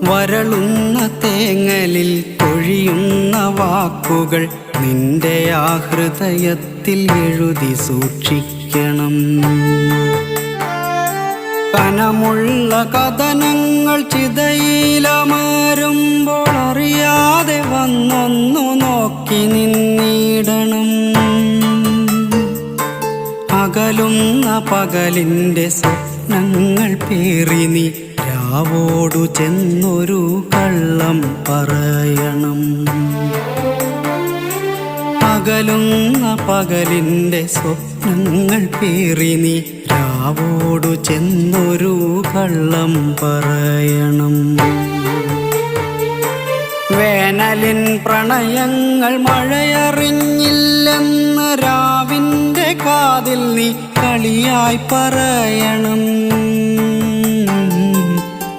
വരളുന്ന തേങ്ങലിൽ പൊഴിയുന്ന വാക്കുകൾ നിന്റെ ആ ഹൃദയത്തിൽ എഴുതി സൂക്ഷിക്കണം. കനമുള്ള കഥനങ്ങൾ ചിതയിലമരുമ്പോൾ അറിയാതെ വന്നൊന്നു നോക്കി നിന്നിടണം. അകലുന്ന പകലിൻ്റെ സ്വപ്നങ്ങൾ പേറി നീ രാവോടു ചെന്നൊരു കള്ളം പറയണം. അകലുന്ന പകലിൻ്റെ സ്വപ്നങ്ങൾ പേറി നീ രാവോടു ചെന്നൊരു കള്ളം പറയണം. വേനലിൻ പ്രണയങ്ങൾ മഴയറിഞ്ഞില്ലെന്ന് രാവിൻ്റെ കാതിൽ നീ കളിയായി പറയണം.